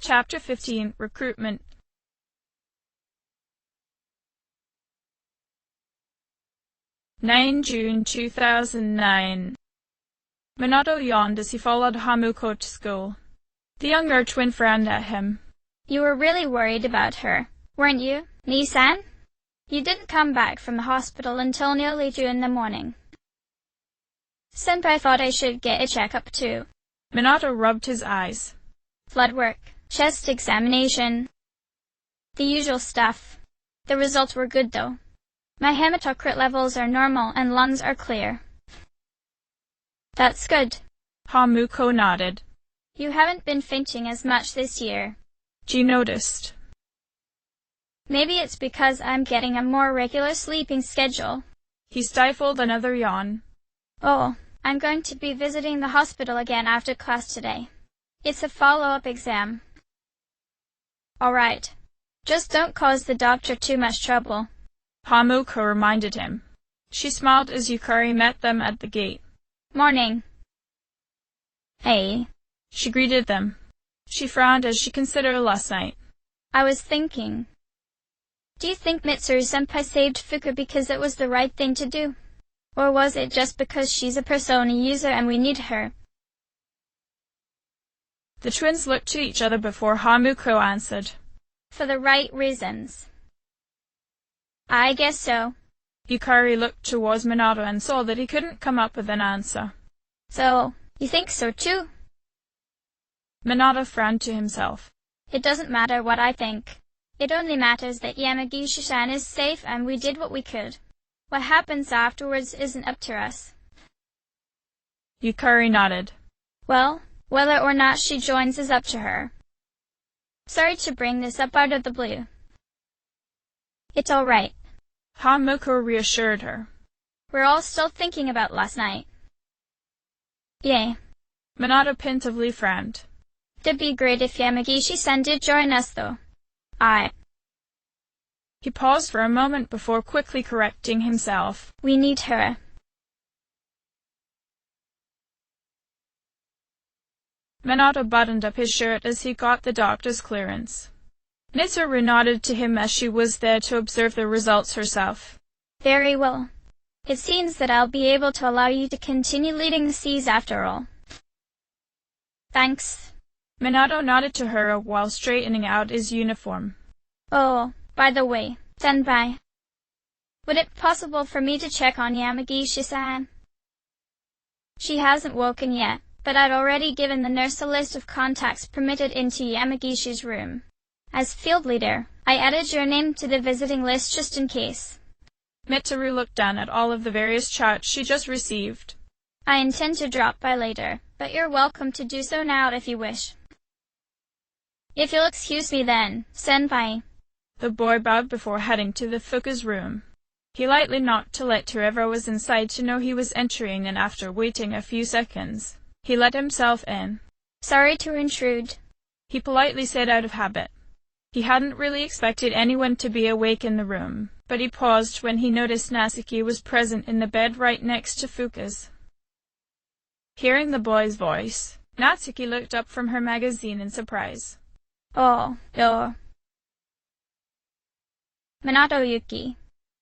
Chapter 15 Recruitment 9 June 2009. Minato yawned as he followed Hamuko to school. The younger twin frowned at him. You were really worried about her, weren't you, Nii-san? You didn't come back from the hospital until nearly 2 in the morning. Senpai thought I should get a checkup too. Minato rubbed his eyes. Blood work, chest examination. The usual stuff. The results were good though. My hematocrit levels are normal and lungs are clear. That's good. Hamuko nodded. You haven't been fainting as much this year. She noticed. Maybe it's because I'm getting a more regular sleeping schedule. He stifled another yawn. Oh, I'm going to be visiting the hospital again after class today. It's a follow-up exam. All right. Just don't cause the doctor too much trouble. Hamuko reminded him. She smiled as Yukari met them at the gate. Morning. Hey. She greeted them. She frowned as she considered last night. I was thinking. Do you think Mitsuru-senpai saved Fuka because it was the right thing to do? Or was it just because she's a Persona user and we need her? The twins looked at each other before Hamuko answered. For the right reasons. I guess so. Yukari looked towards Minato and saw that he couldn't come up with an answer. So, you think so too? Minato frowned to himself. It doesn't matter what I think. It only matters that Yamagishi-san is safe and we did what we could. What happens afterwards isn't up to us. Yukari nodded. Well, whether or not she joins is up to her. Sorry to bring this up out of the blue. It's all right. Hamuko reassured her. We're all still thinking about last night. Yay. Minato pensively frowned. It'd be great if Yamagishi-san did join us though. He paused for a moment before quickly correcting himself. We need her. Minato buttoned up his shirt as he got the doctor's clearance. Mitsuru nodded to him as she was there to observe the results herself. Very well. It seems that I'll be able to allow you to continue leading the seas after all. Thanks. Minato nodded to her while straightening out his uniform. Oh, by the way, senpai. Would it be possible for me to check on Yamagishi-san? She hasn't woken yet, but I'd already given the nurse a list of contacts permitted into Yamagishi's room. As field leader, I added your name to the visiting list just in case. Mitsuru looked down at all of the various charts she just received. I intend to drop by later, but you're welcome to do so now if you wish. If you'll excuse me then, senpai. The boy bowed before heading to the Fuka's room. He lightly knocked to let whoever was inside to know he was entering, and after waiting a few seconds, he let himself in. Sorry to intrude, he politely said out of habit. He hadn't really expected anyone to be awake in the room, but he paused when he noticed Natsuki was present in the bed right next to Fuka's. Hearing the boy's voice, Natsuki looked up from her magazine in surprise. Oh, you're Minato Yuki.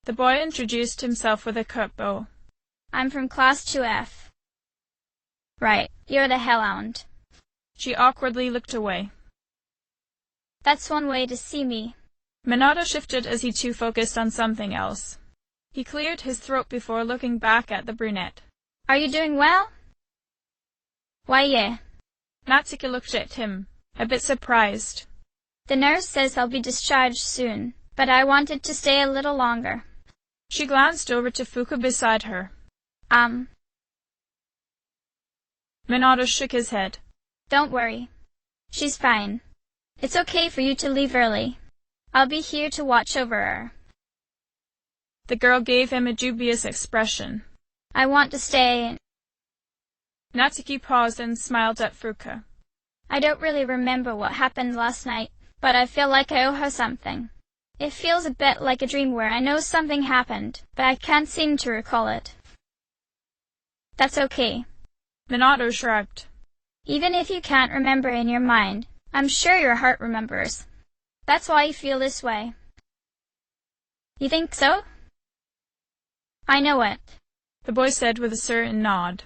The boy introduced himself with a curt bow. I'm from Class 2F. Right, you're the Hellhound. She awkwardly looked away. That's one way to see me. Minato shifted as he too focused on something else. He cleared his throat before looking back at the brunette. Are you doing well? Why, yeah. Natsuki looked at him, a bit surprised. The nurse says I'll be discharged soon, but I wanted to stay a little longer. She glanced over to Fuka beside her. Minato shook his head. Don't worry. She's fine. It's okay for you to leave early. I'll be here to watch over her. The girl gave him a dubious expression. I want to stay. Natsuki paused and smiled at Fuka. I don't really remember what happened last night, but I feel like I owe her something. It feels a bit like a dream where I know something happened, but I can't seem to recall it. That's okay. Minato shrugged. Even if you can't remember in your mind, I'm sure your heart remembers. That's why you feel this way. You think so? I know it, the boy said with a certain nod.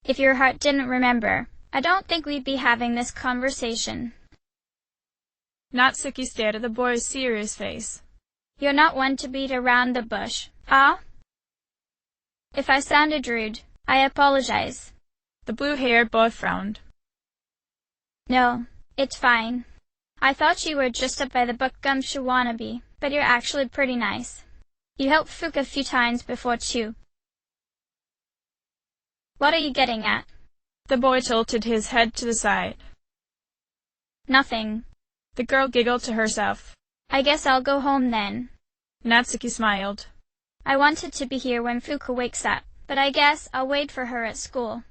If your heart didn't remember, I don't think we'd be having this conversation. Natsuki stared at the boy's serious face. You're not one to beat around the bush, ah? If I sounded rude, I apologize. The blue-haired boy frowned. No, it's fine. I thought you were just up by the book gumshoe wannabe, but you're actually pretty nice. You helped Fuka a few times before too. What are you getting at? The boy tilted his head to the side. Nothing. The girl giggled to herself. I guess I'll go home then. Natsuki smiled. I wanted to be here when Fuka wakes up, but I guess I'll wait for her at school.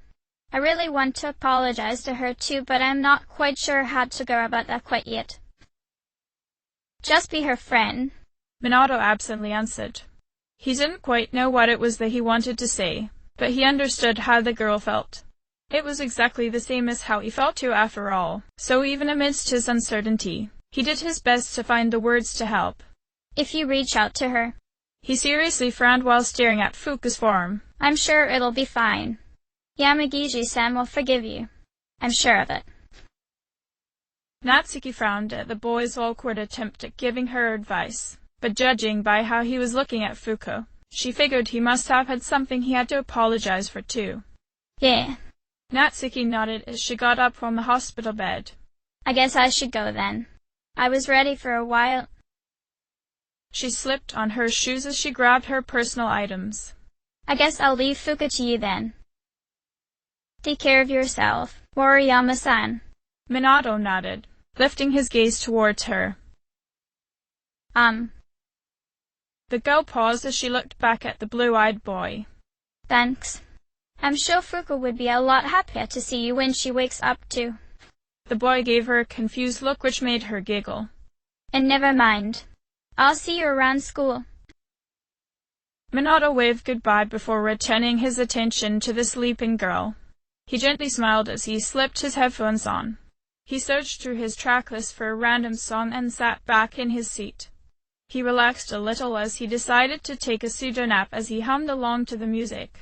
I really want to apologize to her too, but I'm not quite sure how to go about that quite yet. Just be her friend. Minato absently answered. He didn't quite know what it was that he wanted to say, but he understood how the girl felt. It was exactly the same as how he felt too after all, so even amidst his uncertainty, he did his best to find the words to help. If you reach out to her. He seriously frowned while staring at Fuka's form. I'm sure it'll be fine. Yamagishi-san will forgive you. I'm sure of it. Natsuki frowned at the boy's awkward attempt at giving her advice, but judging by how he was looking at Fuka, she figured he must have had something he had to apologize for too. Yeah. Natsuki nodded as she got up from the hospital bed. I guess I should go then. I was ready for a while. She slipped on her shoes as she grabbed her personal items. I guess I'll leave Fuka to you then. Take care of yourself, Moriyama-san. Minato nodded, lifting his gaze towards her. The girl paused as she looked back at the blue-eyed boy. Thanks. I'm sure Fuka would be a lot happier to see you when she wakes up too. The boy gave her a confused look which made her giggle. And never mind. I'll see you around school. Minato waved goodbye before returning his attention to the sleeping girl. He gently smiled as he slipped his headphones on. He searched through his track list for a random song and sat back in his seat. He relaxed a little as he decided to take a pseudo-nap as he hummed along to the music.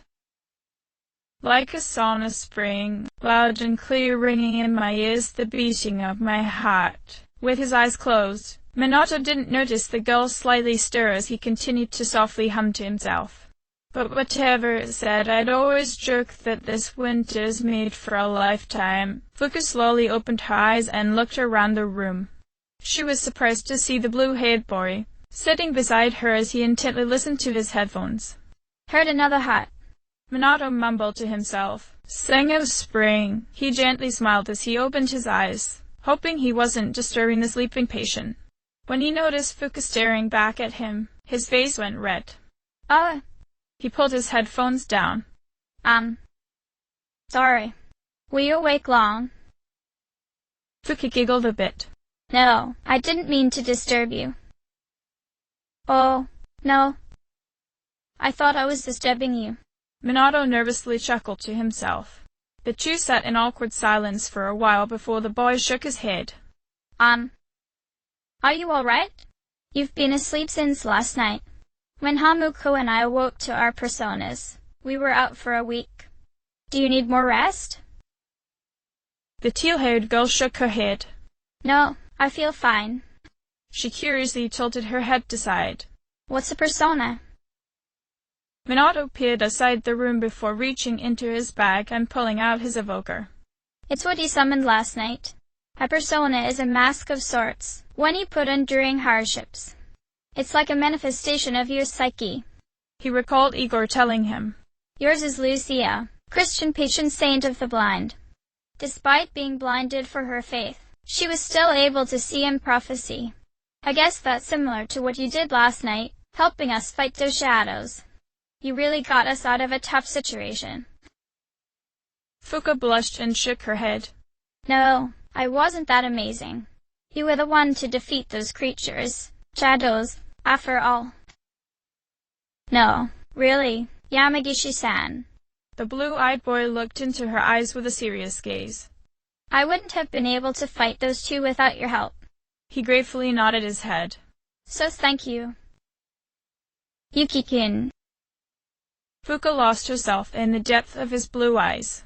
Like a song of spring, loud and clear ringing in my ears the beating of my heart. With his eyes closed, Minato didn't notice the girl slightly stir as he continued to softly hum to himself. But whatever it said, I'd always joked that this winter's made for a lifetime. Fuka slowly opened her eyes and looked around the room. She was surprised to see the blue-haired boy sitting beside her as he intently listened to his headphones. Heard another heart. Minato mumbled to himself. Sing of spring. He gently smiled as he opened his eyes, hoping he wasn't disturbing the sleeping patient. When he noticed Fuka staring back at him, his face went red. He pulled his headphones down. Sorry. Were you awake long? Fuka giggled a bit. No, I didn't mean to disturb you. Oh, no. I thought I was disturbing you. Minato nervously chuckled to himself. The two sat in awkward silence for a while before the boy shook his head. Are you all right? You've been asleep since last night. When Hamuko and I awoke to our personas, we were out for a week. Do you need more rest? The teal-haired girl shook her head. No, I feel fine. She curiously tilted her head aside. What's a persona? Minato peered aside the room before reaching into his bag and pulling out his evoker. It's what he summoned last night. A persona is a mask of sorts, one you put on during hardships. It's like a manifestation of your psyche. He recalled Igor telling him. Yours is Lucia, Christian patron saint of the blind. Despite being blinded for her faith, she was still able to see in prophecy. I guess that's similar to what you did last night, helping us fight those shadows. You really got us out of a tough situation. Fuka blushed and shook her head. No, I wasn't that amazing. You were the one to defeat those creatures, shadows, after all. No, really, Yamagishi-san. The blue-eyed boy looked into her eyes with a serious gaze. I wouldn't have been able to fight those two without your help. He gratefully nodded his head. So thank you. Yuki-kun. Fuka lost herself in the depth of his blue eyes.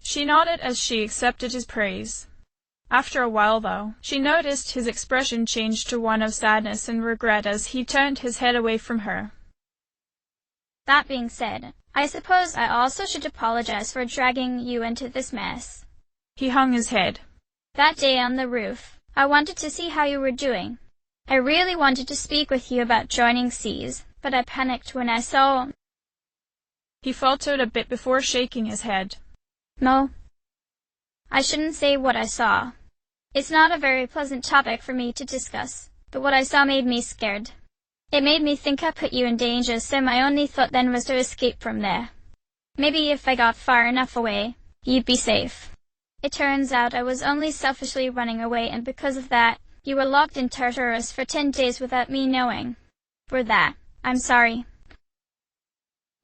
She nodded as she accepted his praise. After a while, though, she noticed his expression changed to one of sadness and regret as he turned his head away from her. That being said, I suppose I also should apologize for dragging you into this mess. He hung his head. That day on the roof, I wanted to see how you were doing. I really wanted to speak with you about joining C's, but I panicked when I saw... He faltered a bit before shaking his head. No. I shouldn't say what I saw. It's not a very pleasant topic for me to discuss, but what I saw made me scared. It made me think I put you in danger, so my only thought then was to escape from there. Maybe if I got far enough away, you'd be safe. It turns out I was only selfishly running away, and because of that, you were locked in Tartarus for 10 days without me knowing. For that, I'm sorry.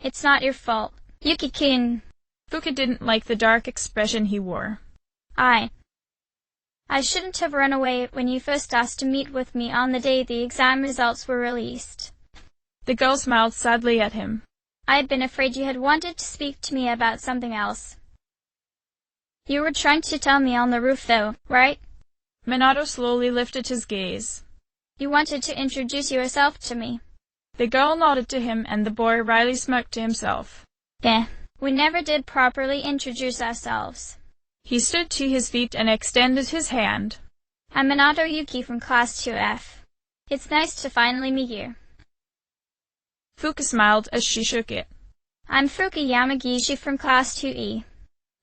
It's not your fault. Yuki-kun. Fuka didn't like the dark expression he wore. I shouldn't have run away when you first asked to meet with me on the day the exam results were released. The girl smiled sadly at him. I had been afraid you had wanted to speak to me about something else. You were trying to tell me on the roof though, right? Minato slowly lifted his gaze. You wanted to introduce yourself to me. The girl nodded to him and the boy wryly smirked to himself. Yeah, we never did properly introduce ourselves. He stood to his feet and extended his hand. I'm Minato Yuki from Class 2F. It's nice to finally meet you. Fuka smiled as she shook it. I'm Fuka Yamagishi from Class 2E.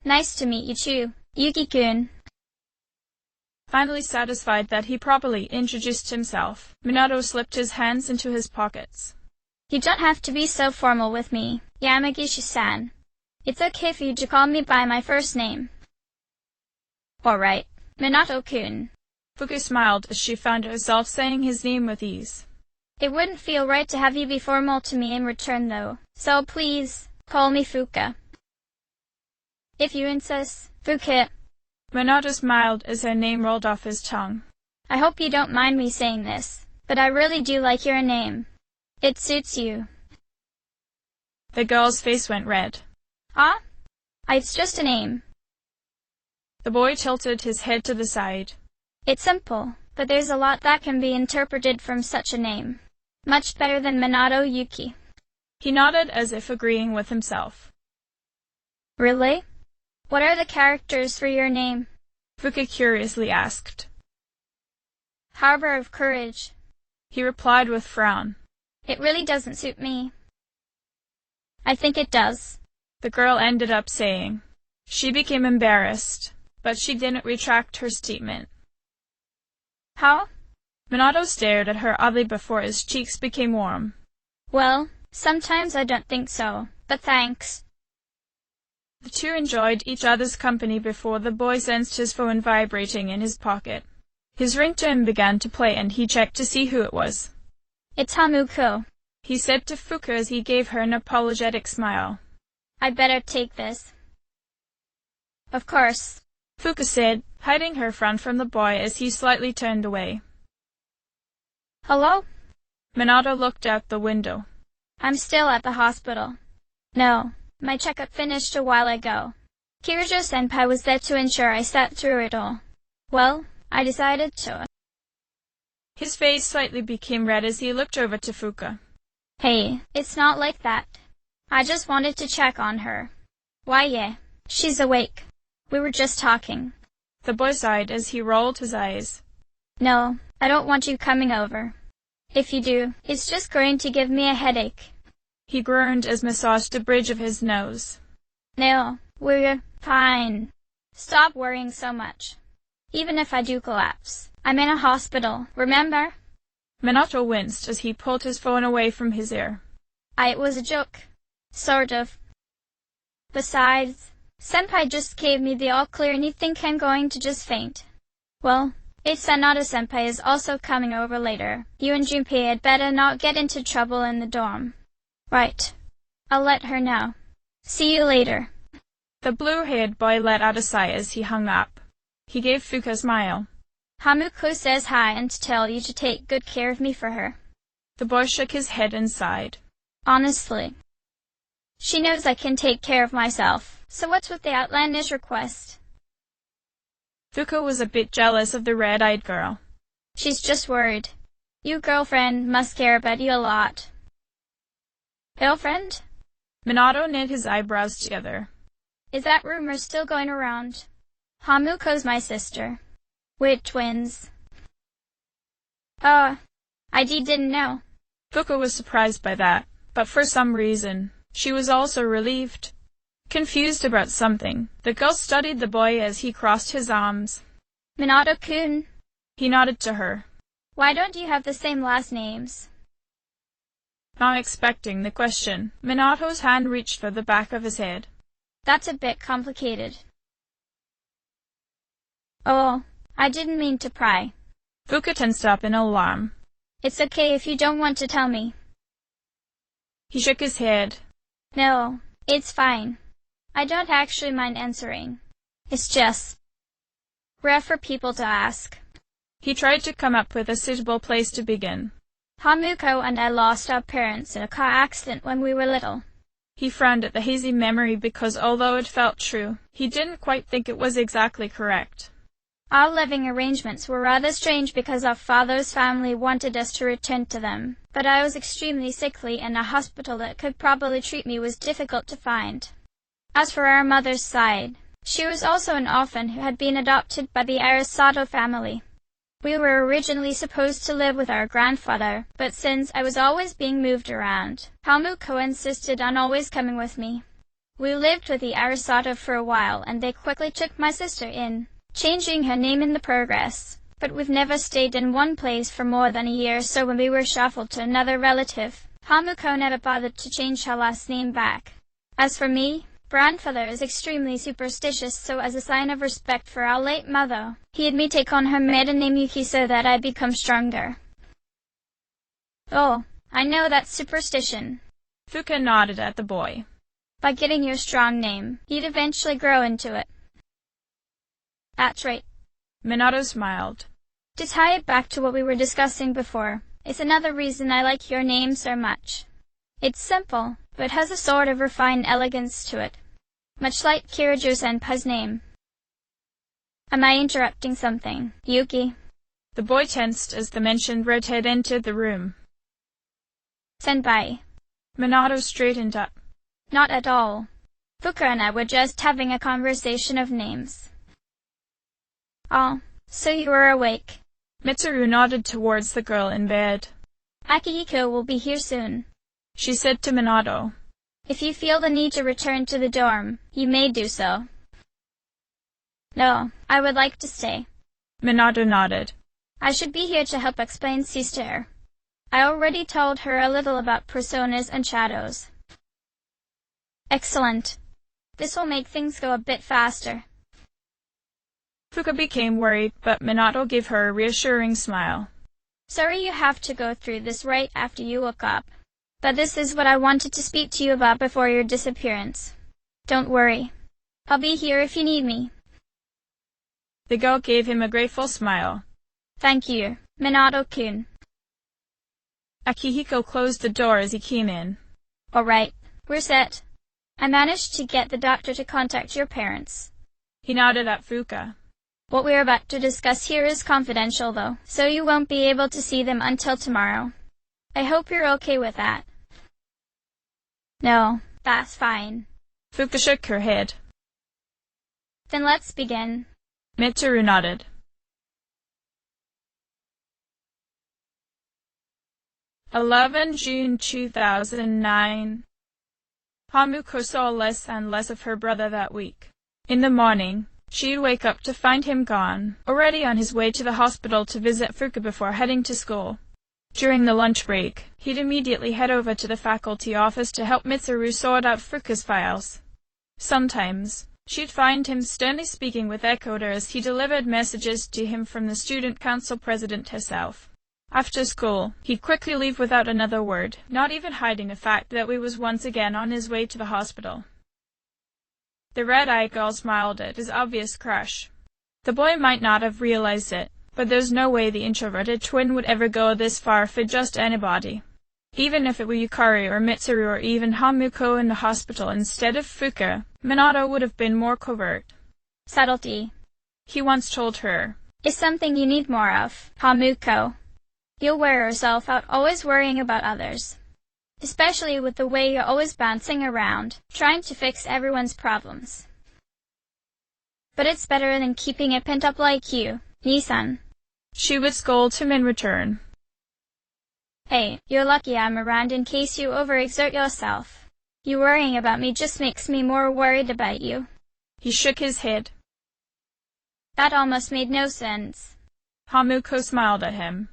Nice to meet you too, Yuki-kun. Finally satisfied that he properly introduced himself, Minato slipped his hands into his pockets. You don't have to be so formal with me, Yamagishi-san. It's okay for you to call me by my first name. Alright, Minato-kun. Fuka smiled as she found herself saying his name with ease. It wouldn't feel right to have you be formal to me in return though, so please, call me Fuka. If you insist, Fuka. Minato smiled as her name rolled off his tongue. I hope you don't mind me saying this, but I really do like your name. It suits you. The girl's face went red. Huh? It's just a name. The boy tilted his head to the side. It's simple, but there's a lot that can be interpreted from such a name. Much better than Minato Yuki. He nodded as if agreeing with himself. Really? What are the characters for your name? Fuka curiously asked. Harbor of Courage. He replied with frown. It really doesn't suit me. I think it does. The girl ended up saying. She became embarrassed, but she didn't retract her statement. How? Minato stared at her oddly before his cheeks became warm. Well, sometimes I don't think so, but thanks. The two enjoyed each other's company before the boy sensed his phone vibrating in his pocket. His ringtone began to play and he checked to see who it was. It's Hamuko, he said to Fuka as he gave her an apologetic smile. I better take this. Of course, Fuka said, hiding her frown from the boy as he slightly turned away. Hello? Minato looked out the window. I'm still at the hospital. No, my checkup finished a while ago. Kirijo-senpai was there to ensure I sat through it all. Well, I decided to. His face slightly became red as he looked over to Fuka. Hey, it's not like that. I just wanted to check on her. Why yeah, she's awake. We were just talking. The boy sighed as he rolled his eyes. No, I don't want you coming over. If you do, it's just going to give me a headache. He groaned as massaged the bridge of his nose. No, we're fine. Stop worrying so much. Even if I do collapse, I'm in a hospital, remember? Minato winced as he pulled his phone away from his ear. It was a joke. Sort of. Besides, Senpai just gave me the all clear and you think I'm going to just faint. Well, if Sanada-senpai is also coming over later, you and Junpei had better not get into trouble in the dorm. Right. I'll let her know. See you later. The blue-haired boy let out a sigh as he hung up. He gave Fuka a smile. Hamuko says hi and to tell you to take good care of me for her. The boy shook his head and sighed. Honestly. She knows I can take care of myself, so what's with the outlandish request? Fuka was a bit jealous of the red-eyed girl. She's just worried. Your girlfriend must care about you a lot. Girlfriend? Minato knit his eyebrows together. Is that rumor still going around? Hamuko's my sister. We're twins. Oh, I didn't know. Fuka was surprised by that, but for some reason, she was also relieved. Confused about something, the girl studied the boy as he crossed his arms. Minato-kun. He nodded to her. Why don't you have the same last names? Not expecting the question, Minato's hand reached for the back of his head. That's a bit complicated. Oh, I didn't mean to pry. Fuka tensed up in alarm. It's okay if you don't want to tell me. He shook his head. No, it's fine. I don't actually mind answering. It's just rare for people to ask. He tried to come up with a suitable place to begin. Hamuko and I lost our parents in a car accident when we were little. He frowned at the hazy memory because although it felt true, he didn't quite think it was exactly correct. Our living arrangements were rather strange because our father's family wanted us to return to them, but I was extremely sickly and a hospital that could properly treat me was difficult to find. As for our mother's side, she was also an orphan who had been adopted by the Arisato family. We were originally supposed to live with our grandfather, but since I was always being moved around, Hamuko insisted on always coming with me. We lived with the Arisato for a while, and they quickly took my sister in, changing her name in the progress. But we've never stayed in one place for more than a year, so when we were shuffled to another relative, Hamuko never bothered to change her last name back. As for me, grandfather is extremely superstitious, so as a sign of respect for our late mother, he had me take on her maiden name Yuki so that I'd become stronger. Oh, I know that's superstition. Fuka nodded at the boy. By getting your strong name, you'd eventually grow into it. That's right. Minato smiled. To tie it back to what we were discussing before, it's another reason I like your name so much. It's simple, but has a sort of refined elegance to it, much like Kirijo-senpai's name. Am I interrupting something, Yuki? The boy tensed as the mentioned redhead entered the room. Senpai. Minato straightened up. Not at all. Fuka and I were just having a conversation of names. Oh, so you were awake. Mitsuru nodded towards the girl in bed. Akihiko will be here soon, she said to Minato. If you feel the need to return to the dorm, you may do so. No, I would like to stay. Minato nodded. I should be here to help explain Cease to her. I already told her a little about personas and shadows. Excellent. This will make things go a bit faster. Fuka became worried, but Minato gave her a reassuring smile. Sorry you have to go through this right after you woke up, but this is what I wanted to speak to you about before your disappearance. Don't worry. I'll be here if you need me. The girl gave him a grateful smile. Thank you, Minato-kun. Akihiko closed the door as he came in. All right, we're set. I managed to get the doctor to contact your parents. He nodded at Fuka. What we're about to discuss here is confidential, though, so you won't be able to see them until tomorrow. I hope you're okay with that. No, that's fine. Fuka shook her head. Then let's begin. Mitsuru nodded. 11 June 2009. Hamuko saw less and less of her brother that week. In the morning, she'd wake up to find him gone, already on his way to the hospital to visit Fuka before heading to school. During the lunch break, he'd immediately head over to the faculty office to help Mitsuru sort out Fuka's files. Sometimes, she'd find him sternly speaking with Ekoda as he delivered messages to him from the student council president herself. After school, he'd quickly leave without another word, not even hiding the fact that he was once again on his way to the hospital. The red-eyed girl smiled at his obvious crush. The boy might not have realized it, but there's no way the introverted twin would ever go this far for just anybody. Even if it were Yukari or Mitsuru or even Hamuko in the hospital instead of Fuka, Minato would have been more covert. Subtlety, he once told her, is something you need more of, Hamuko. You'll wear yourself out always worrying about others. Especially with the way you're always bouncing around, trying to fix everyone's problems. But it's better than keeping it pent up like you, Nissan. She would scold him in return. Hey, you're lucky I'm around in case you overexert yourself. You worrying about me just makes me more worried about you. He shook his head. That almost made no sense. Hamuko smiled at him.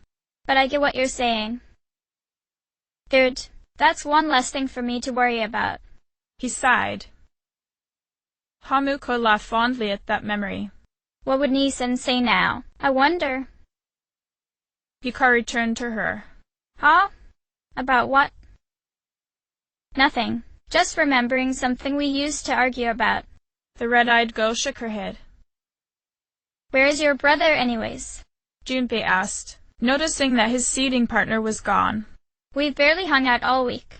But I get what you're saying. Good. That's one less thing for me to worry about. He sighed. Hamuko laughed fondly at that memory. What would Nissan say now, I wonder? Yukari turned to her. Huh? About what? Nothing. Just remembering something we used to argue about. The red-eyed girl shook her head. Where is your brother anyways? Junpei asked, noticing that his seating partner was gone. We've barely hung out all week.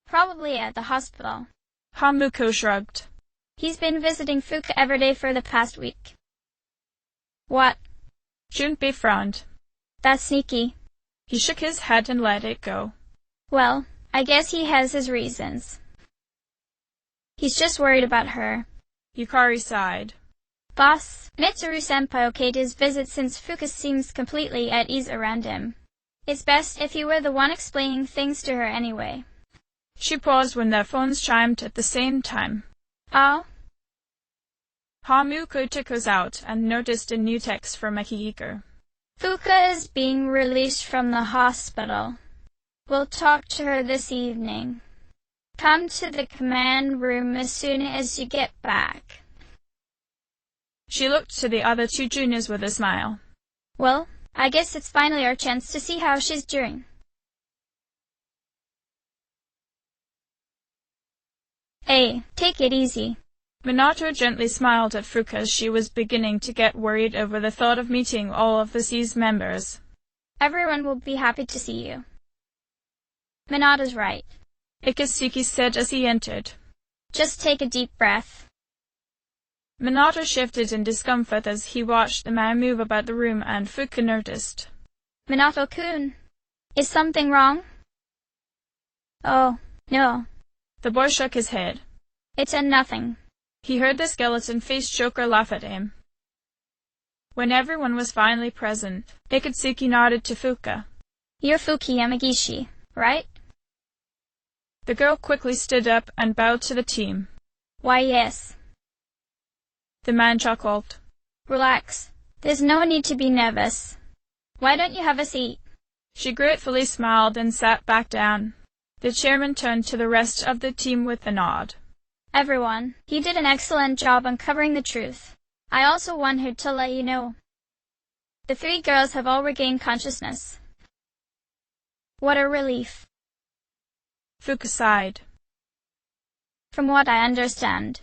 Probably at the hospital. Hamuko shrugged. He's been visiting Fuka every day for the past week. What? Junpei frowned. That's sneaky. He shook his head and let it go. Well, I guess he has his reasons. He's just worried about her. Yukari sighed. Boss, Mitsuru-senpai okayed his visit since Fuka seems completely at ease around him. It's best if you were the one explaining things to her anyway. She paused when their phones chimed at the same time. Oh? Hamuko took hers out and noticed a new text from Akihiko. Fuka is being released from the hospital. We'll talk to her this evening. Come to the command room as soon as you get back. She looked to the other two juniors with a smile. Well, I guess it's finally our chance to see how she's doing. Hey, take it easy. Minato gently smiled at Fuka as she was beginning to get worried over the thought of meeting all of the C's members. Everyone will be happy to see you. Minato's right. Ikasuki said as he entered. Just take a deep breath. Minato shifted in discomfort as he watched the man move about the room, and Fuka noticed. Minato-kun, is something wrong? Oh, no. The boy shook his head. It's nothing. He heard the skeleton-faced joker laugh at him. When everyone was finally present, Ikatsuki nodded to Fuka. You're Fuki Yamagishi, right? The girl quickly stood up and bowed to the team. Why, yes. The man chuckled. Relax. There's no need to be nervous. Why don't you have a seat? She gratefully smiled and sat back down. The chairman turned to the rest of the team with a nod. Everyone, he did an excellent job uncovering the truth. I also wanted to let you know. The three girls have all regained consciousness. What a relief. Fuka sighed. From what I understand,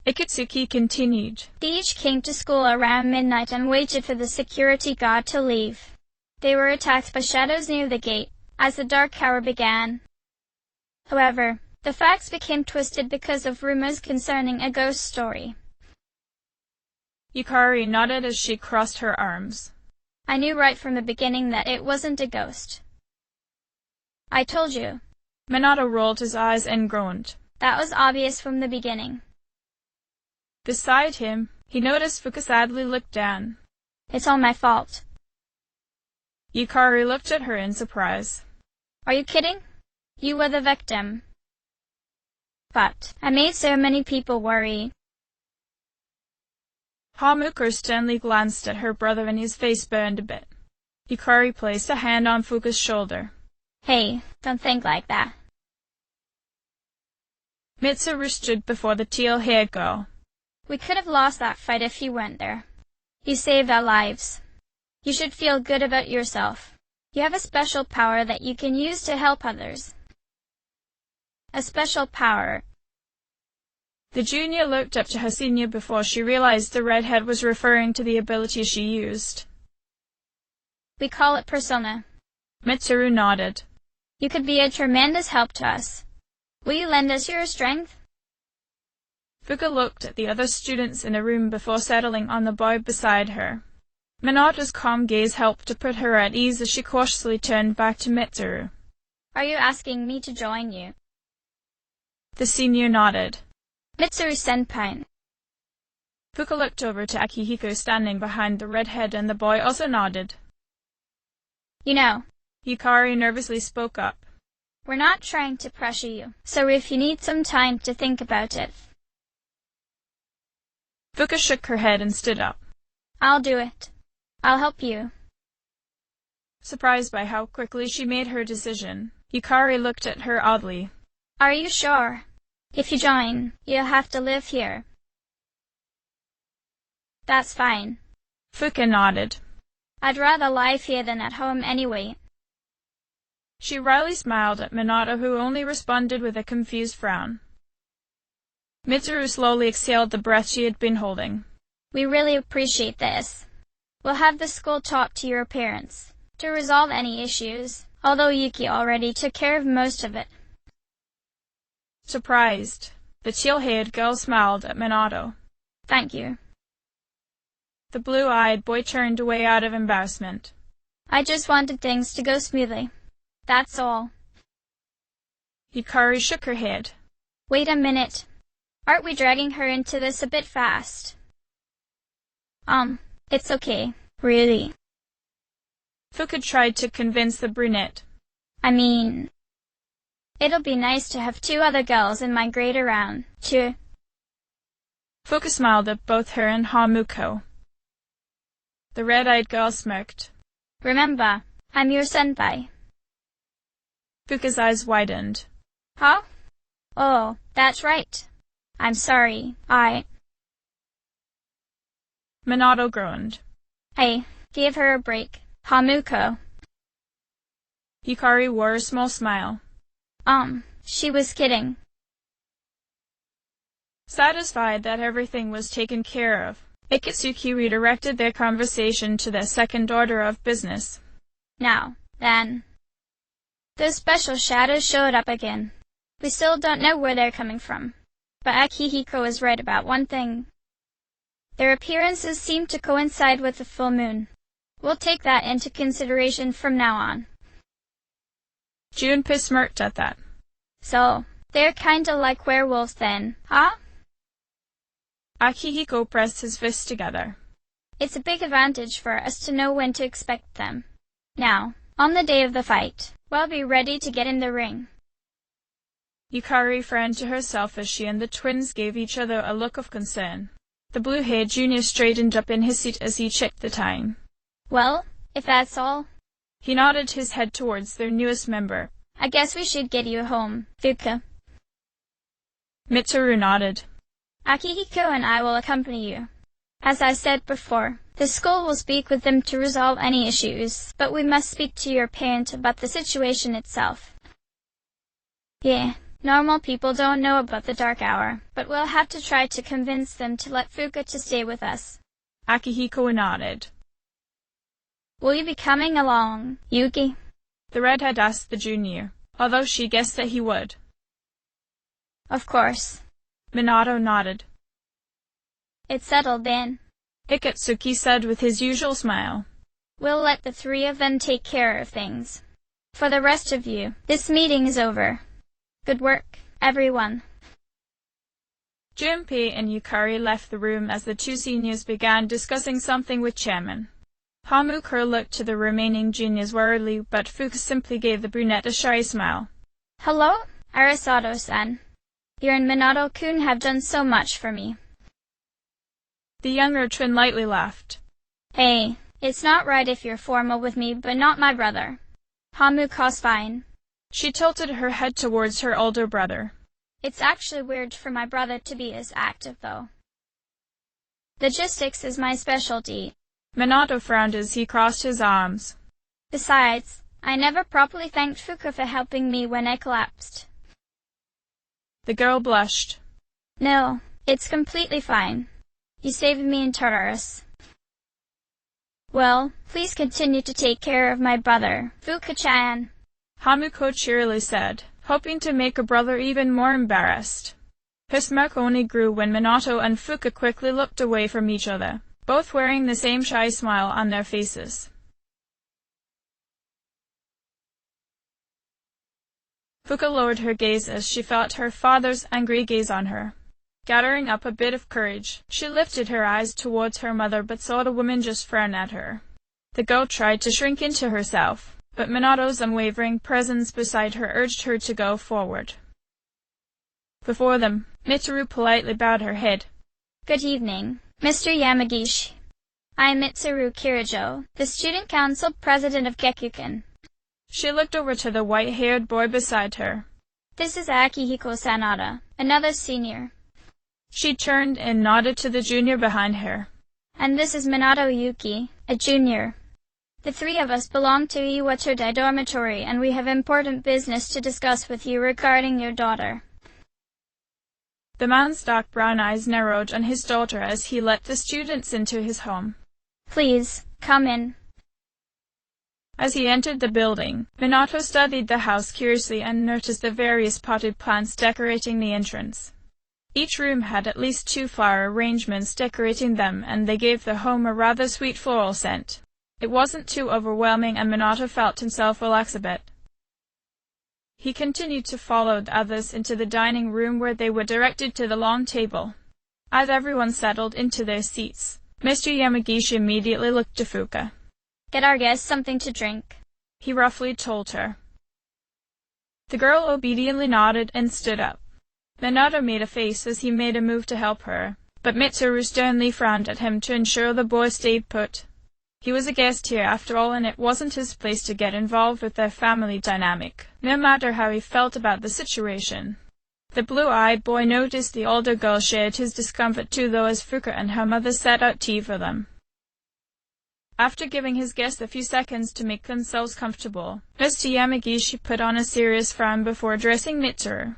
Ikatsuki continued. they each came to school around midnight and waited for the security guard to leave. They were attacked by shadows near the gate as the dark hour began. However, the facts became twisted because of rumors concerning a ghost story. Yukari nodded as she crossed her arms. I knew right from the beginning that it wasn't a ghost. I told you. Minato rolled his eyes and groaned. That was obvious from the beginning. Beside him, he noticed Fuka sadly looked down. It's all my fault. Yukari looked at her in surprise. Are you kidding? You were the victim. But I made so many people worry. Hamuko sternly glanced at her brother and his face burned a bit. Yukari placed a hand on Fuka's shoulder. Hey, don't think like that. Mitsuru stood before the teal-haired girl. We could have lost that fight if you weren't there. You saved our lives. You should feel good about yourself. You have a special power that you can use to help others. A special power. The junior looked up to her senior before she realized the redhead was referring to the ability she used. We call it persona. Mitsuru nodded. You could be a tremendous help to us. Will you lend us your strength? Fuka looked at the other students in the room before settling on the boy beside her. Minato's calm gaze helped to put her at ease as she cautiously turned back to Mitsuru. Are you asking me to join you? The senior nodded. Mitsuru-senpai. Fuka looked over to Akihiko standing behind the redhead, and the boy also nodded. You know, Yukari nervously spoke up. We're not trying to pressure you, so if you need some time to think about it. Fuka shook her head and stood up. I'll do it. I'll help you. Surprised by how quickly she made her decision, Yukari looked at her oddly. Are you sure? If you join, you'll have to live here. That's fine. Fuka nodded. I'd rather live here than at home anyway. She wryly smiled at Minato, who only responded with a confused frown. Mitsuru slowly exhaled the breath she had been holding. We really appreciate this. We'll have the school talk to your parents to resolve any issues, although Yuki already took care of most of it. Surprised, the teal-haired girl smiled at Minato. Thank you. The blue-eyed boy turned away out of embarrassment. I just wanted things to go smoothly. That's all. Yukari shook her head. Wait a minute. Aren't we dragging her into this a bit fast? It's okay, really. Fuka tried to convince the brunette. I mean, it'll be nice to have two other girls in my grade around, too. Fuka smiled at both her and Hamuko. The red-eyed girl smirked. Remember, I'm your senpai. Fuka's eyes widened. Huh? Oh, that's right. I'm sorry, Minato groaned. Hey, give her a break, Hamuko. Yukari wore a small smile. She was kidding. Satisfied that everything was taken care of, Ikitsuki redirected their conversation to their second order of business. Now, then. Those special shadows showed up again. We still don't know where they're coming from. But Akihiko is right about one thing. Their appearances seem to coincide with the full moon. We'll take that into consideration from now on. Junpei smirked at that. So, they're kinda like werewolves then, huh? Akihiko pressed his fists together. It's a big advantage for us to know when to expect them. Now, on the day of the fight, we'll be ready to get in the ring. Yukari frowned to herself as she and the twins gave each other a look of concern. The blue-haired junior straightened up in his seat as he checked the time. Well, if that's all. He nodded his head towards their newest member. I guess we should get you home, Fuka. Mitsuru nodded. Akihiko and I will accompany you. As I said before, the school will speak with them to resolve any issues, but we must speak to your parent about the situation itself. Yeah, normal people don't know about the dark hour, but we'll have to try to convince them to let Fuka to stay with us. Akihiko nodded. Will you be coming along, Yuki? The redhead asked the junior, although she guessed that he would. Of course. Minato nodded. It's settled then. Ikitsuki said with his usual smile. We'll let the three of them take care of things. For the rest of you, this meeting is over. Good work, everyone. Junpei and Yukari left the room as the two seniors began discussing something with Chairman. Hamuko looked to the remaining juniors worriedly, but Fuka simply gave the brunette a shy smile. Hello, Arisato-san. You and Minato-kun have done so much for me. The younger twin lightly laughed. Hey, it's not right if you're formal with me, but not my brother. Hamuko's fine. She tilted her head towards her older brother. It's actually weird for my brother to be as active, though. Logistics is my specialty. Minato frowned as he crossed his arms. Besides, I never properly thanked Fuka for helping me when I collapsed. The girl blushed. No, it's completely fine. You saved me in Tartarus. Well, please continue to take care of my brother, Fuka-chan, Hamuko cheerily said, hoping to make her brother even more embarrassed. Her smirk only grew when Minato and Fuka quickly looked away from each other, both wearing the same shy smile on their faces. Fuka lowered her gaze as she felt her father's angry gaze on her. Gathering up a bit of courage, she lifted her eyes towards her mother but saw the woman just frown at her. The girl tried to shrink into herself, but Minato's unwavering presence beside her urged her to go forward. Before them, Mitsuru politely bowed her head. Good evening, Mr. Yamagishi. I am Mitsuru Kirijo, the Student Council President of Gekuken. She looked over to the white-haired boy beside her. This is Akihiko Sanada, another senior. She turned and nodded to the junior behind her. And this is Minato Yuki, a junior. The three of us belong to Iwatodai Dormitory, and we have important business to discuss with you regarding your daughter. The man's dark brown eyes narrowed on his daughter as he let the students into his home. Please, come in. As he entered the building, Minato studied the house curiously and noticed the various potted plants decorating the entrance. Each room had at least 2 flower arrangements decorating them, and they gave the home a rather sweet floral scent. It wasn't too overwhelming, and Minato felt himself relax a bit. He continued to follow the others into the dining room where they were directed to the long table. As everyone settled into their seats, Mr. Yamagishi immediately looked to Fuka. Get our guests something to drink, he roughly told her. The girl obediently nodded and stood up. Minato made a face as he made a move to help her, but Mitsuru sternly frowned at him to ensure the boy stayed put. He was a guest here after all, and it wasn't his place to get involved with their family dynamic, no matter how he felt about the situation. The blue-eyed boy noticed the older girl shared his discomfort too, though, as Fuka and her mother set out tea for them. After giving his guests a few seconds to make themselves comfortable, Mr. Yamagishi put on a serious frown before addressing Mitsuru.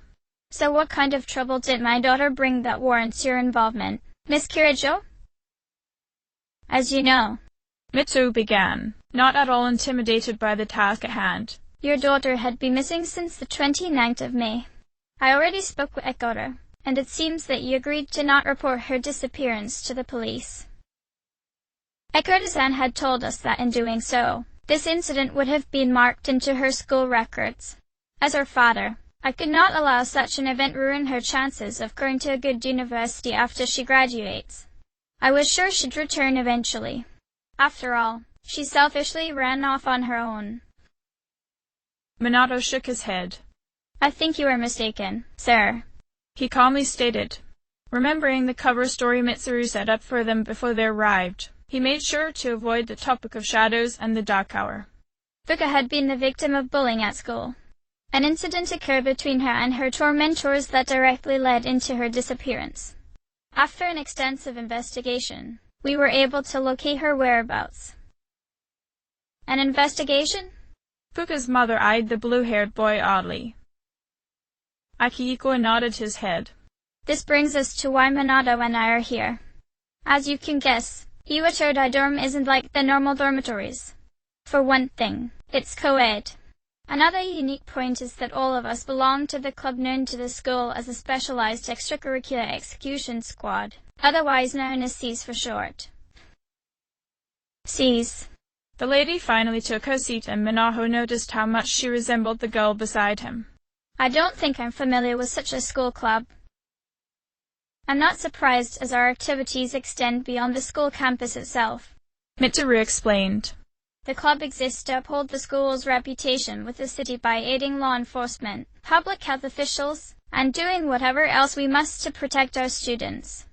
So what kind of trouble did my daughter bring that warrants your involvement, Miss Kirijo? As you know, Mitsuru began, not at all intimidated by the task at hand. Your daughter had been missing since the 29th of May. I already spoke with Ekota, and it seems that you agreed to not report her disappearance to the police. Ekota-san had told us that in doing so, this incident would have been marked into her school records. As her father, I could not allow such an event ruin her chances of going to a good university after she graduates. I was sure she'd return eventually. After all, she selfishly ran off on her own. Minato shook his head. I think you are mistaken, sir, he calmly stated. Remembering the cover story Mitsuru set up for them before they arrived, he made sure to avoid the topic of shadows and the dark hour. Fuka had been the victim of bullying at school. An incident occurred between her and her tormentors that directly led into her disappearance. After an extensive investigation, we were able to locate her whereabouts. An investigation? Fuka's mother eyed the blue-haired boy oddly. Akihiko nodded his head. This brings us to why Minato and I are here. As you can guess, Iwatodai dorm isn't like the normal dormitories. For one thing, it's co-ed. Another unique point is that all of us belong to the club known to the school as a specialized extracurricular execution squad, otherwise known as SEAS for short. SEAS. The lady finally took her seat, and Minato noticed how much she resembled the girl beside him. I don't think I'm familiar with such a school club. I'm not surprised, as our activities extend beyond the school campus itself, Mitsuru explained. The club exists to uphold the school's reputation with the city by aiding law enforcement, public health officials, and doing whatever else we must to protect our students.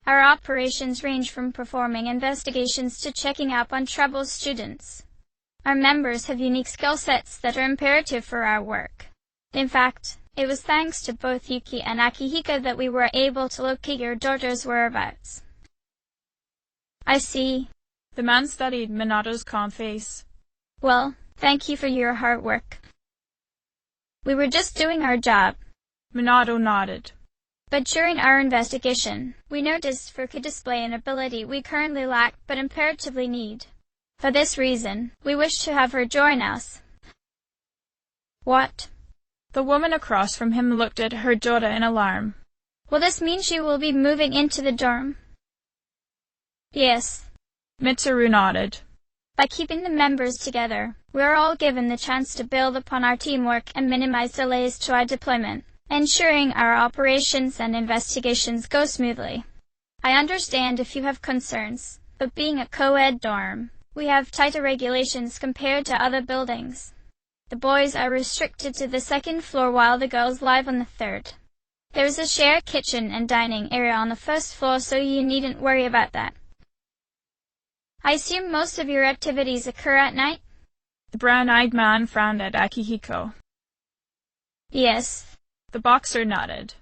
Our operations range from performing investigations to checking up on troubled students. Our members have unique skill sets that are imperative for our work. In fact, it was thanks to both Yuki and Akihiko that we were able to locate your daughter's whereabouts. I see. The man studied Minato's calm face. Well, thank you for your hard work. We were just doing our job. Minato nodded. But during our investigation, we noticed Fuka display an ability we currently lack but imperatively need. For this reason, we wish to have her join us. What? The woman across from him looked at her daughter in alarm. Will this mean she will be moving into the dorm? Yes. Mitsuru nodded. By keeping the members together, we are all given the chance to build upon our teamwork and minimize delays to our deployment, ensuring our operations and investigations go smoothly. I understand if you have concerns, but being a co-ed dorm, we have tighter regulations compared to other buildings. The boys are restricted to the second floor while the girls live on the third. There is a shared kitchen and dining area on the first floor, so you needn't worry about that. I assume most of your activities occur at night? The brown-eyed man frowned at Akihiko. Yes. The boxer nodded.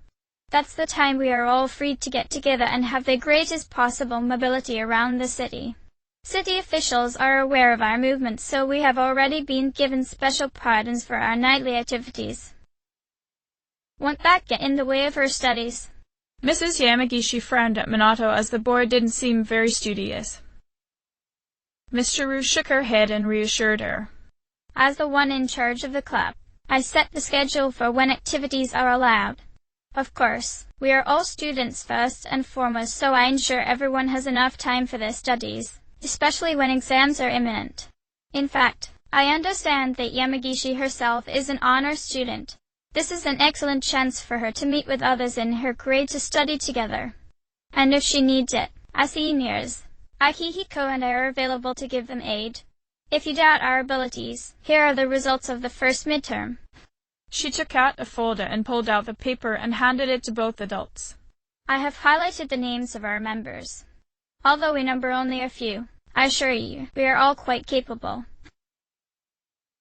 That's the time we are all free to get together and have the greatest possible mobility around the city. City officials are aware of our movements, so we have already been given special pardons for our nightly activities. Won't that get in the way of her studies? Mrs. Yamagishi frowned at Minato as the boy didn't seem very studious. Mr. Rue shook her head and reassured her. As the one in charge of the club, I set the schedule for when activities are allowed. Of course, we are all students first and foremost, so I ensure everyone has enough time for their studies, especially when exams are imminent. In fact, I understand that Yamagishi herself is an honor student. This is an excellent chance for her to meet with others in her grade to study together. And if she needs it, as seniors, Akihiko and I are available to give them aid. If you doubt our abilities, here are the results of the first midterm. She took out a folder and pulled out the paper and handed it to both adults. I have highlighted the names of our members. Although we number only a few, I assure you, we are all quite capable.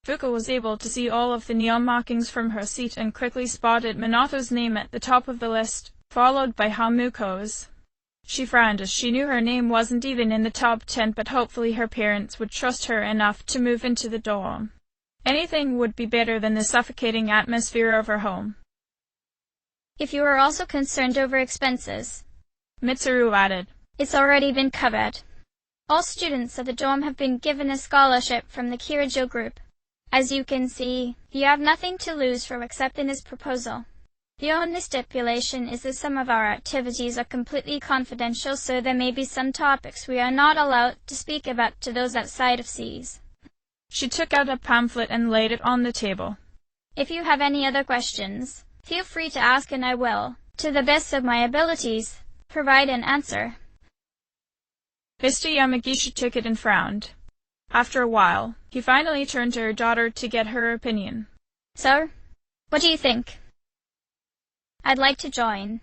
Fuka was able to see all of the neon markings from her seat and quickly spotted Minato's name at the top of the list, followed by Hamuko's. She frowned as she knew her name wasn't even in the top 10, but hopefully her parents would trust her enough to move into the dorm. Anything would be better than the suffocating atmosphere of her home. If you are also concerned over expenses, Mitsuru added, it's already been covered. All students at the dorm have been given a scholarship from the Kirijo group. As you can see, you have nothing to lose from accepting this proposal. The only stipulation is that some of our activities are completely confidential, so there may be some topics we are not allowed to speak about to those outside of SEAS. She took out a pamphlet and laid it on the table. If you have any other questions, feel free to ask and I will, to the best of my abilities, provide an answer. Mr. Yamagishi took it and frowned. After a while, he finally turned to her daughter to get her opinion. Sir, what do you think? I'd like to join.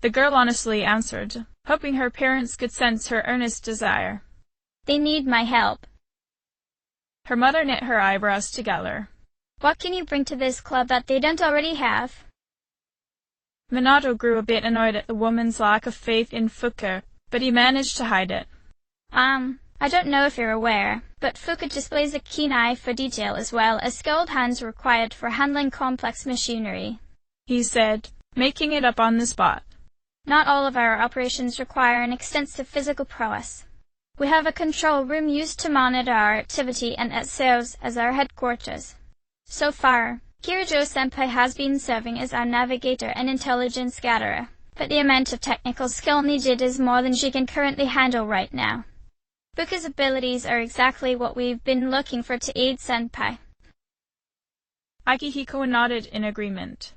The girl honestly answered, hoping her parents could sense her earnest desire. They need my help. Her mother knit her eyebrows together. What can you bring to this club that they don't already have? Minato grew a bit annoyed at the woman's lack of faith in Fuka, but he managed to hide it. I don't know if you're aware, but Fuka displays a keen eye for detail as well as skilled hands required for handling complex machinery, he said, making it up on the spot. Not all of our operations require an extensive physical prowess. We have a control room used to monitor our activity and it serves as our headquarters. So far, Kirijo-senpai has been serving as our navigator and intelligence gatherer, but the amount of technical skill needed is more than she can currently handle right now. Fuka's abilities are exactly what we've been looking for to aid senpai. Akihiko nodded in agreement.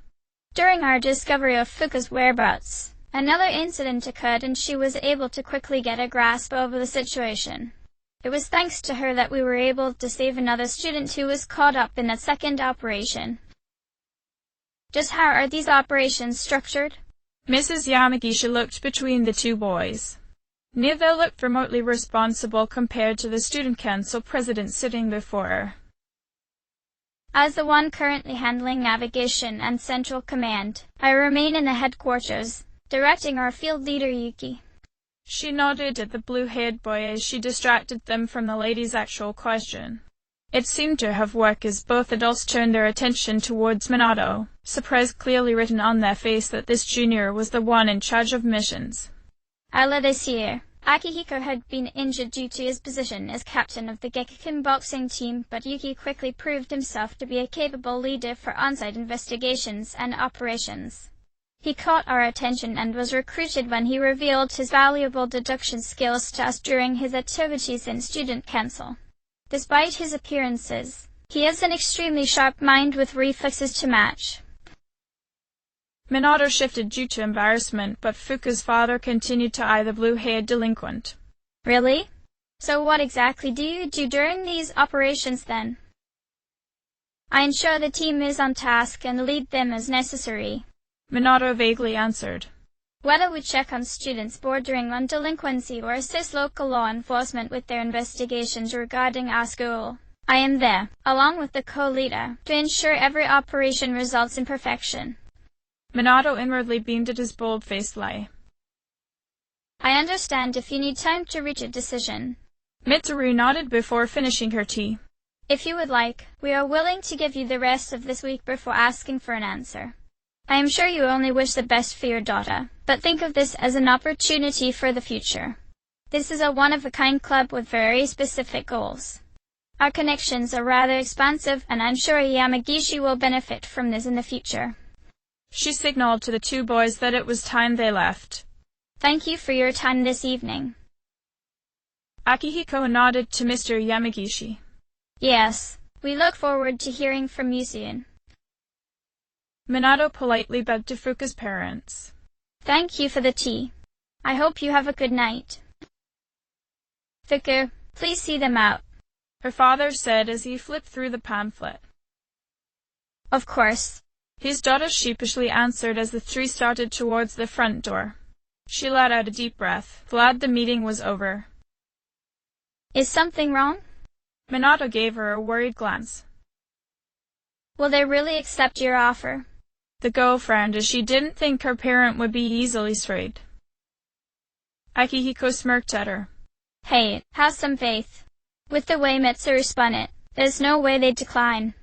During our discovery of Fuka's whereabouts, another incident occurred and she was able to quickly get a grasp over the situation. It was thanks to her that we were able to save another student who was caught up in a second operation. Just how are these operations structured? Mrs. Yamagishi looked between the two boys. Neither looked remotely responsible compared to the student council president sitting before her. As the one currently handling navigation and central command, I remain in the headquarters, directing our field leader Yuki. She nodded at the blue-haired boy as she distracted them from the lady's actual question. It seemed to have worked as both adults turned their attention towards Minato, surprise clearly written on their face that this junior was the one in charge of missions. Earlier this year, Akihiko had been injured due to his position as captain of the Gekiken boxing team, but Yuki quickly proved himself to be a capable leader for on-site investigations and operations. He caught our attention and was recruited when he revealed his valuable deduction skills to us during his activities in student council. Despite his appearances, he has an extremely sharp mind with reflexes to match. Minato shifted due to embarrassment, but Fuka's father continued to eye the blue-haired delinquent. Really? So what exactly do you do during these operations then? I ensure the team is on task and lead them as necessary. Minato vaguely answered. Whether we check on students bordering on delinquency or assist local law enforcement with their investigations regarding our school, I am there, along with the co-leader, to ensure every operation results in perfection. Minato inwardly beamed at his bold-faced lie. I understand if you need time to reach a decision. Mitsuru nodded before finishing her tea. If you would like, we are willing to give you the rest of this week before asking for an answer. I am sure you only wish the best for your daughter, but think of this as an opportunity for the future. This is a one-of-a-kind club with very specific goals. Our connections are rather expansive, and I'm sure Yamagishi will benefit from this in the future. She signaled to the two boys that it was time they left. Thank you for your time this evening. Akihiko nodded to Mr. Yamagishi. Yes, we look forward to hearing from you soon. Minato politely bowed to Fuka's parents. Thank you for the tea. I hope you have a good night. Fuka, please see them out, her father said as he flipped through the pamphlet. Of course. His daughter sheepishly answered as the three started towards the front door. She let out a deep breath, glad the meeting was over. Is something wrong? Minato gave her a worried glance. Will they really accept your offer? The girl frowned as she didn't think her parent would be easily swayed. Akihiko smirked at her. Hey, have some faith. With the way Mitsuru spun it, there's no way they'd decline.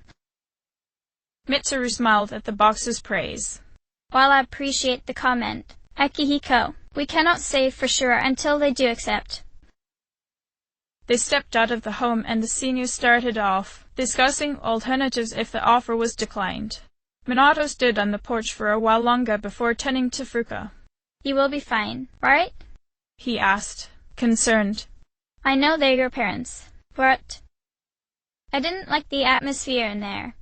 Mitsuru smiled at the box's praise. While I appreciate the comment, Akihiko, we cannot say for sure until they do accept. They stepped out of the home and the seniors started off, discussing alternatives if the offer was declined. Minato stood on the porch for a while longer before turning to Fuka. You will be fine, right? He asked, concerned. I know they're your parents, but I didn't like the atmosphere in there.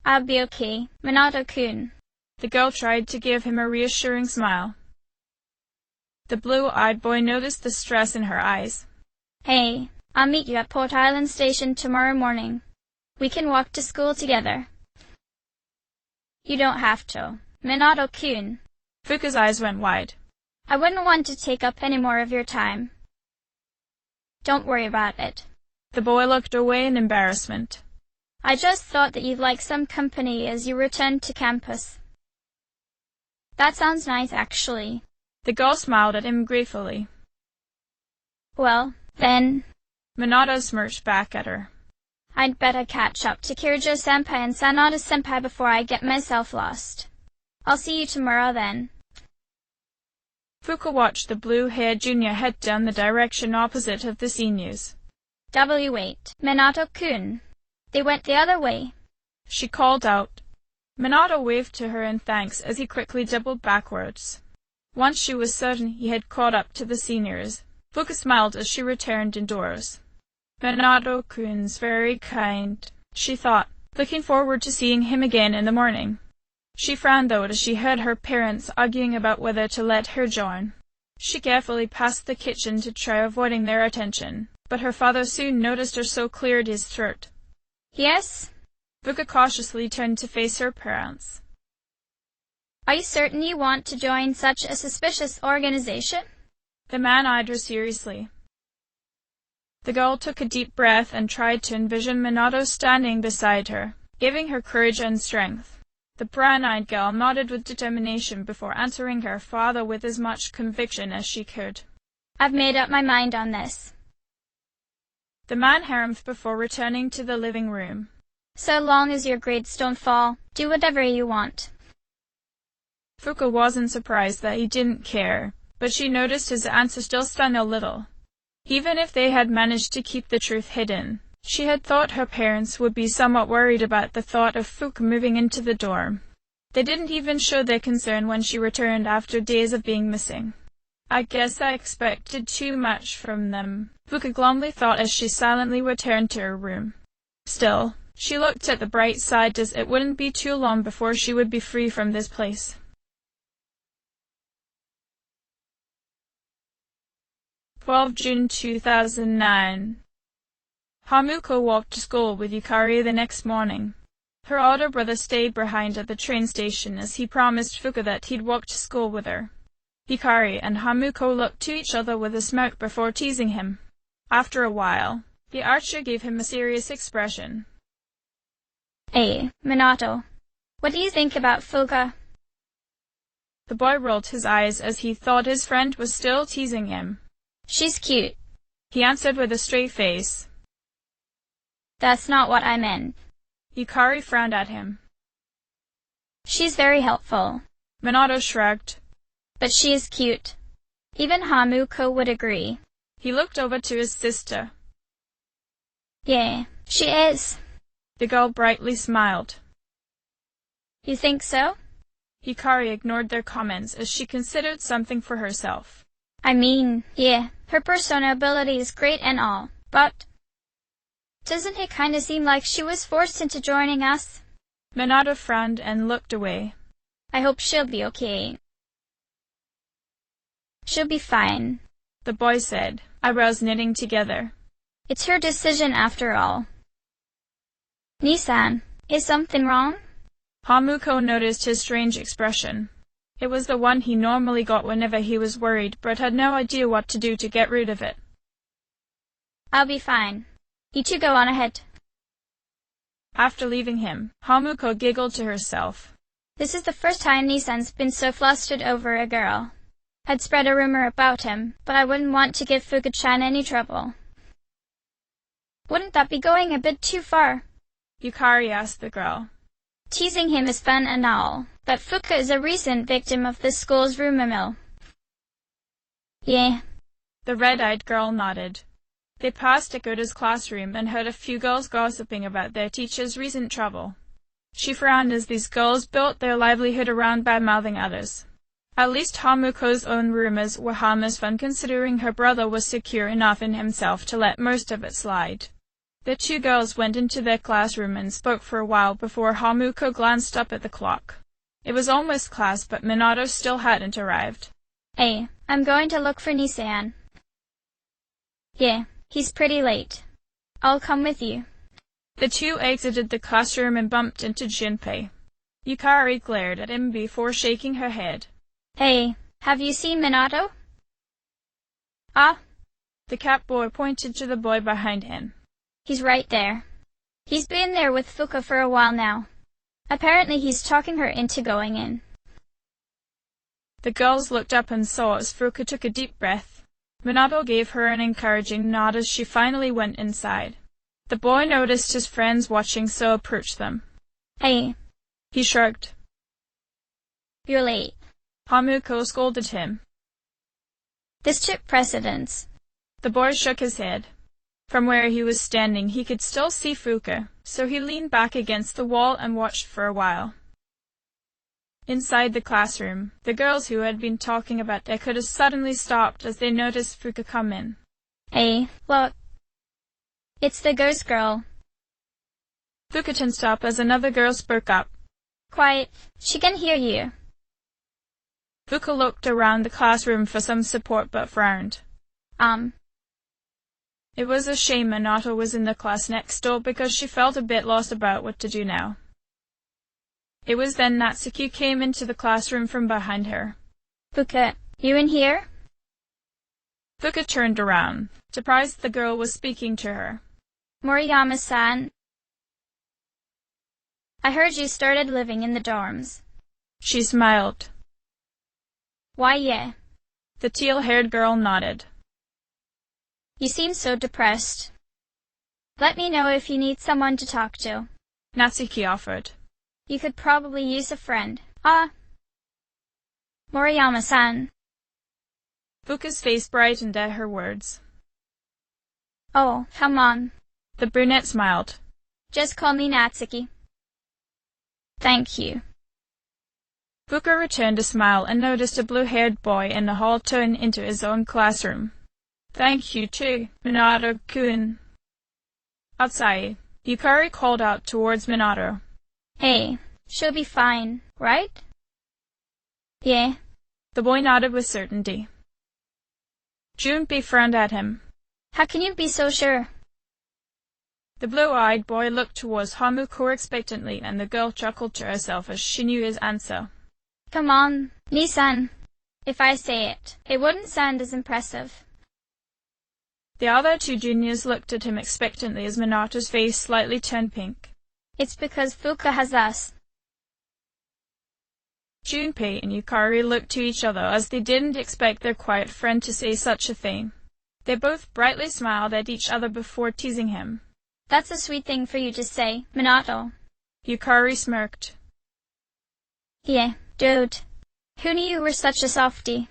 I'll be okay, Minato-kun. The girl tried to give him a reassuring smile. The blue-eyed boy noticed the stress in her eyes. Hey, I'll meet you at Port Island Station tomorrow morning. We can walk to school together. You don't have to, Minato-kun. Fuka's eyes went wide. I wouldn't want to take up any more of your time. Don't worry about it. The boy looked away in embarrassment. I just thought that you'd like some company as you returned to campus. That sounds nice, actually. The girl smiled at him gratefully. Well, then. Minato smirched back at her. I'd better catch up to Kirijo-senpai and Sanada-senpai before I get myself lost. I'll see you tomorrow then. Fuka watched the blue-haired junior head down the direction opposite of the seniors. Wait, Minato-kun. They went the other way. She called out. Minato waved to her in thanks as he quickly doubled backwards. Once she was certain he had caught up to the seniors, Fuka smiled as she returned indoors. Minato-kun's very kind, she thought, looking forward to seeing him again in the morning. She frowned though as she heard her parents arguing about whether to let her join. She carefully passed the kitchen to try avoiding their attention, but her father soon noticed her so cleared his throat. Yes? Fuka cautiously turned to face her parents. Are you certain you want to join such a suspicious organization? The man eyed her seriously. The girl took a deep breath and tried to envision Minato standing beside her, giving her courage and strength. The brown-eyed girl nodded with determination before answering her father with as much conviction as she could. I've made up my mind on this. The man harumphed before returning to the living room. So long as your grades don't fall, do whatever you want. Fuka wasn't surprised that he didn't care, but she noticed his answer still stung a little. Even if they had managed to keep the truth hidden, she had thought her parents would be somewhat worried about the thought of Fuka moving into the dorm. They didn't even show their concern when she returned after days of being missing. I guess I expected too much from them, Fuka glumly thought as she silently returned to her room. Still, she looked at the bright side as it wouldn't be too long before she would be free from this place. 12 June 2009. Hamuko walked to school with Yukari the next morning. Her older brother stayed behind at the train station as he promised Fuka that he'd walk to school with her. Yukari and Hamuko looked to each other with a smirk before teasing him. After a while, the archer gave him a serious expression. Hey, Minato, what do you think about Fuka? The boy rolled his eyes as he thought his friend was still teasing him. She's cute, he answered with a straight face. That's not what I meant. Yukari frowned at him. She's very helpful. Minato shrugged. But she is cute. Even Hamuko would agree. He looked over to his sister. Yeah, she is. The girl brightly smiled. You think so? Yukari ignored their comments as she considered something for herself. I mean, yeah, her personality is great and all, but doesn't it kinda seem like she was forced into joining us? Minato frowned and looked away. I hope she'll be okay. She'll be fine, the boy said, eyebrows knitting together. It's her decision after all. Nissan, is something wrong? Hamuko noticed his strange expression. It was the one he normally got whenever he was worried, but had no idea what to do to get rid of it. I'll be fine. You two go on ahead. After leaving him, Hamuko giggled to herself. This is the first time Nissan's been so flustered over a girl. I'd spread a rumor about him, but I wouldn't want to give Fuka-chan any trouble. Wouldn't that be going a bit too far? Yukari asked the girl. Teasing him is fun and all, but Fuka is a recent victim of this school's rumor mill. Yeah. The red-eyed girl nodded. They passed Dakota's classroom and heard a few girls gossiping about their teacher's recent trouble. She frowned as these girls built their livelihood around bad-mouthing others. At least Hamuko's own rumors were harmless fun considering her brother was secure enough in himself to let most of it slide. The two girls went into their classroom and spoke for a while before Hamuko glanced up at the clock. It was almost class, but Minato still hadn't arrived. Hey, I'm going to look for Nissan. Yeah, he's pretty late. I'll come with you. The two exited the classroom and bumped into Junpei. Yukari glared at him before shaking her head. Hey, have you seen Minato? Ah? The cat boy pointed to the boy behind him. He's right there. He's been there with Fuka for a while now. Apparently he's talking her into going in. The girls looked up and saw as Fuka took a deep breath. Minato gave her an encouraging nod as she finally went inside. The boy noticed his friends watching, so approached them. Hey. He shrugged. You're late. Hamuko scolded him. This took precedence. The boy shook his head. From where he was standing, he could still see Fuka, so he leaned back against the wall and watched for a while. Inside the classroom, the girls who had been talking about Dakota suddenly stopped as they noticed Fuka come in. Hey, look. It's the ghost girl. Fuka stopped as another girl spoke up. Quiet, she can hear you. Fuka looked around the classroom for some support but frowned. It was a shame Minato was in the class next door because she felt a bit lost about what to do now. It was then Natsuki came into the classroom from behind her. Fuka, you in here? Fuka turned around, surprised the girl was speaking to her. Moriyama-san, I heard you started living in the dorms. She smiled. Why, yeah. The teal-haired girl nodded. You seem so depressed. Let me know if you need someone to talk to. Natsuki offered. You could probably use a friend. Ah, Moriyama-san. Fuka's face brightened at her words. Oh, come on. The brunette smiled. Just call me Natsuki. Thank you. Fuka returned a smile and noticed a blue-haired boy in the hall turn into his own classroom. Thank you too, Minato-kun. Outside, Yukari called out towards Minato. Hey, she'll be fine, right? Yeah. The boy nodded with certainty. Junpei frowned at him. How can you be so sure? The blue-eyed boy looked towards Hamuko expectantly, and the girl chuckled to herself as she knew his answer. Come on, Nisan. If I say it, it wouldn't sound as impressive. The other two juniors looked at him expectantly as Minato's face slightly turned pink. It's because Fuka has us. Junpei and Yukari looked to each other as they didn't expect their quiet friend to say such a thing. They both brightly smiled at each other before teasing him. That's a sweet thing for you to say, Minato. Yukari smirked. Yeah, dude. Who knew you were such a softie?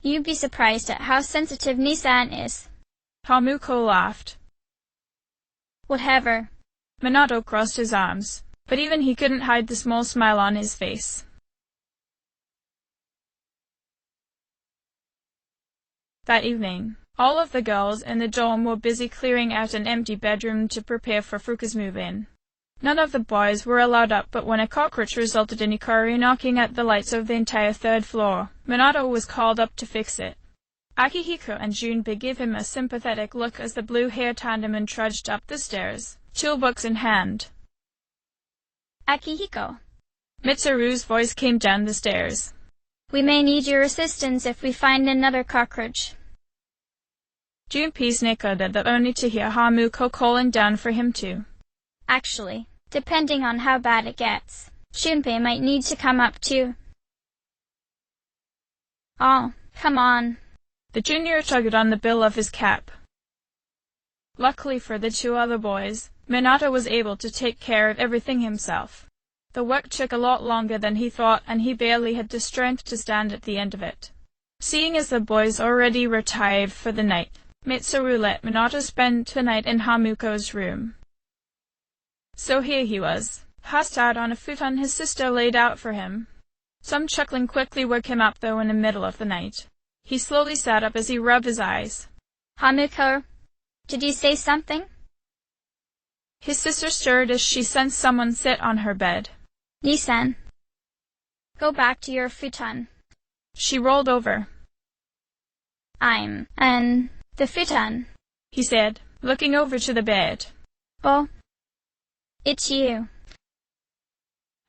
You'd be surprised at how sensitive Nisan is. Hamuko laughed. Whatever. Minato crossed his arms, but even he couldn't hide the small smile on his face. That evening, all of the girls in the dorm were busy clearing out an empty bedroom to prepare for Fuka's move-in. None of the boys were allowed up, but when a cockroach resulted in Yukari knocking out the lights of the entire third floor, Minato was called up to fix it. Akihiko and Junpei gave him a sympathetic look as the blue-haired tandeman trudged up the stairs, toolbox in hand. Akihiko. Mitsuru's voice came down the stairs. We may need your assistance if we find another cockroach. Junpei snickered at that only to hear Hamuko calling down for him too. Actually, depending on how bad it gets, Junpei might need to come up too. Oh, come on. The junior tugged on the bill of his cap. Luckily for the two other boys, Minato was able to take care of everything himself. The work took a lot longer than he thought, and he barely had the strength to stand at the end of it. Seeing as the boys already retired for the night, Mitsuru let Minato spend the night in Hamuko's room. So here he was, passed out on a futon his sister laid out for him. Some chuckling quickly woke him up though in the middle of the night. He slowly sat up as he rubbed his eyes. Hamuko, did you say something? His sister stirred as she sensed someone sit on her bed. Nisan, go back to your futon. She rolled over. I'm the futon, he said, looking over to the bed. Oh, it's you.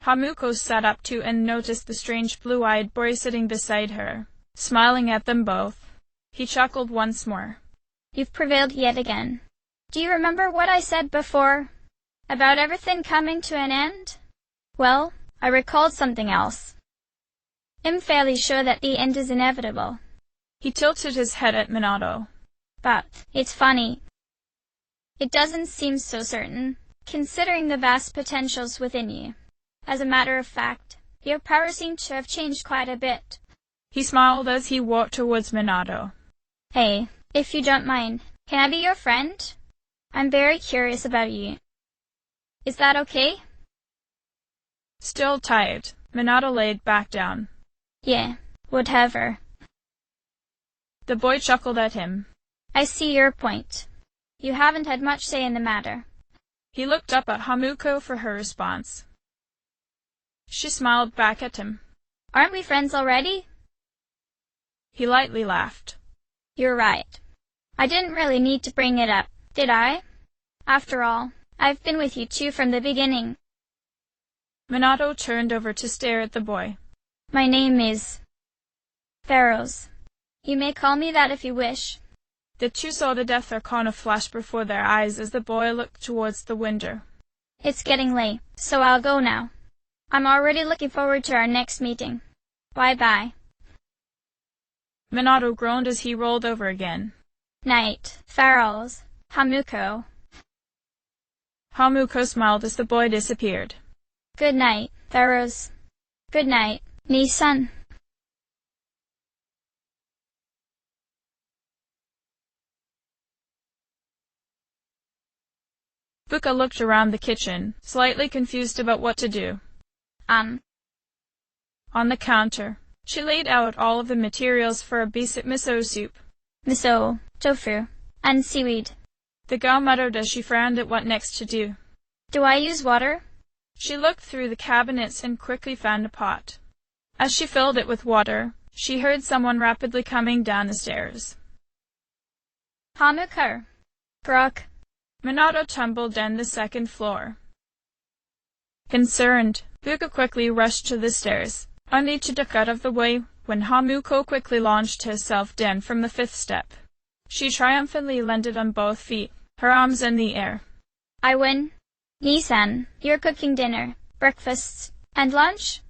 Hamuko sat up too and noticed the strange blue-eyed boy sitting beside her, smiling at them both. He chuckled once more. You've prevailed yet again. Do you remember what I said before? About everything coming to an end? Well, I recalled something else. I'm fairly sure that the end is inevitable. He tilted his head at Minato. But it's funny. It doesn't seem so certain, considering the vast potentials within you. As a matter of fact, your powers seem to have changed quite a bit. He smiled as he walked towards Minato. Hey, if you don't mind, can I be your friend? I'm very curious about you. Is that okay? Still tired, Minato laid back down. Yeah, whatever. The boy chuckled at him. I see your point. You haven't had much say in the matter. He looked up at Hamuko for her response. She smiled back at him. Aren't we friends already? He lightly laughed. You're right. I didn't really need to bring it up, did I? After all, I've been with you two from the beginning. Minato turned over to stare at the boy. My name is Pharaohs. You may call me that if you wish. The two saw the Death Arcana flash before their eyes as the boy looked towards the window. It's getting late, so I'll go now. I'm already looking forward to our next meeting. Bye-bye. Minato groaned as he rolled over again. Night, Pharaohs, Hamuko. Hamuko smiled as the boy disappeared. Good night, Pharaohs. Good night, Ni-san. Fuka looked around the kitchen, slightly confused about what to do. On the counter, she laid out all of the materials for a basic miso soup. Miso, tofu, and seaweed. The girl muttered as she frowned at what next to do. Do I use water? She looked through the cabinets and quickly found a pot. As she filled it with water, she heard someone rapidly coming down the stairs. Hamuko. Brooke. Minato tumbled down the second floor. Concerned, Fuka quickly rushed to the stairs, only to duck out of the way when Hamuko quickly launched herself down from the 5th step. She triumphantly landed on both feet, her arms in the air. I win. Ni-san, you're cooking dinner, breakfasts, and lunch?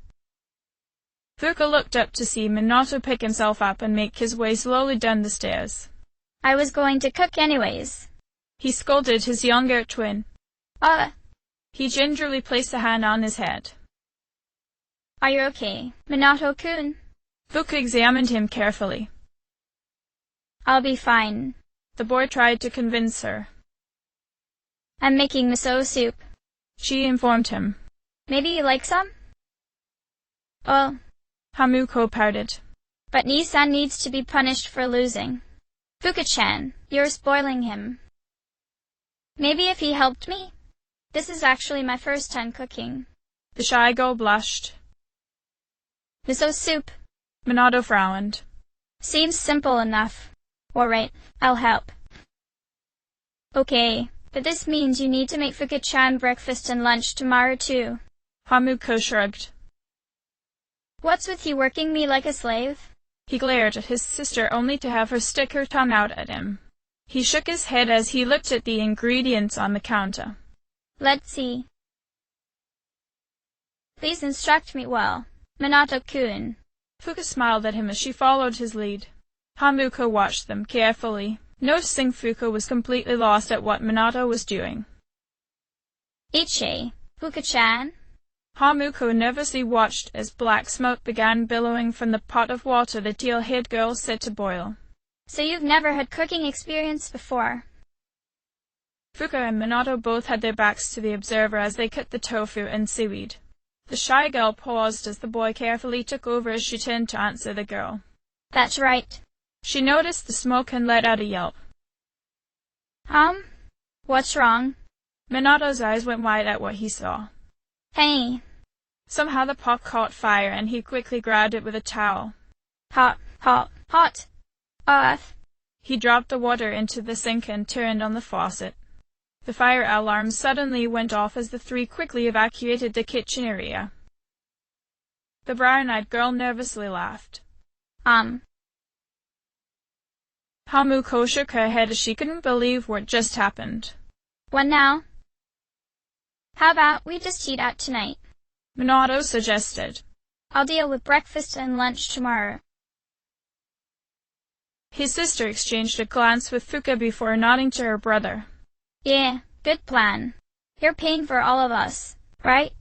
Fuka looked up to see Minato pick himself up and make his way slowly down the stairs. I was going to cook anyways. He scolded his younger twin. He gingerly placed a hand on his head. Are you okay, Minato-kun? Fuka examined him carefully. I'll be fine. The boy tried to convince her. I'm making miso soup. She informed him. Maybe you like some? Oh. Hamuko pouted. But Ni-san needs to be punished for losing. Fuka-chan, you're spoiling him. Maybe if he helped me? This is actually my first time cooking. The shy girl blushed. Miso soup. Minato frowned. Seems simple enough. Alright, I'll help. Okay, but this means you need to make Fuka-chan breakfast and lunch tomorrow too. Hamuko shrugged. What's with you working me like a slave? He glared at his sister only to have her stick her tongue out at him. He shook his head as he looked at the ingredients on the counter. Let's see. Please instruct me well, Minato-kun. Fuka smiled at him as she followed his lead. Hamuko watched them carefully, noticing Fuka was completely lost at what Minato was doing. Ichi, Fuka-chan. Hamuko nervously watched as black smoke began billowing from the pot of water the teal-haired girl set to boil. So you've never had cooking experience before? Fuka and Minato both had their backs to the observer as they cut the tofu and seaweed. The shy girl paused as the boy carefully took over as she turned to answer the girl. That's right. She noticed the smoke and let out a yelp. What's wrong? Minato's eyes went wide at what he saw. Hey. Somehow the pot caught fire and he quickly grabbed it with a towel. Hot. He dropped the water into the sink and turned on the faucet. The fire alarm suddenly went off as the three quickly evacuated the kitchen area. The brown-eyed girl nervously laughed. Hamuko shook her head as she couldn't believe what just happened. What now? How about we just eat out tonight? Minato suggested. I'll deal with breakfast and lunch tomorrow. His sister exchanged a glance with Fuka before nodding to her brother. Yeah, good plan. You're paying for all of us, right?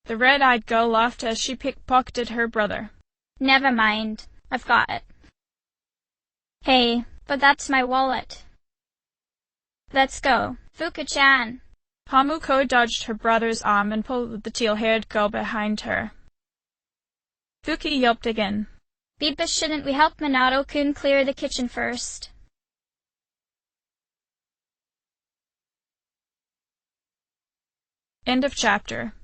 The red-eyed girl laughed as she pickpocketed her brother. Never mind, I've got it. Hey, but that's my wallet. Let's go, Fuka-chan. Hamuko dodged her brother's arm and pulled the teal-haired girl behind her. Fuka yelped again. But shouldn't we help Minato-kun clear the kitchen first? End of chapter.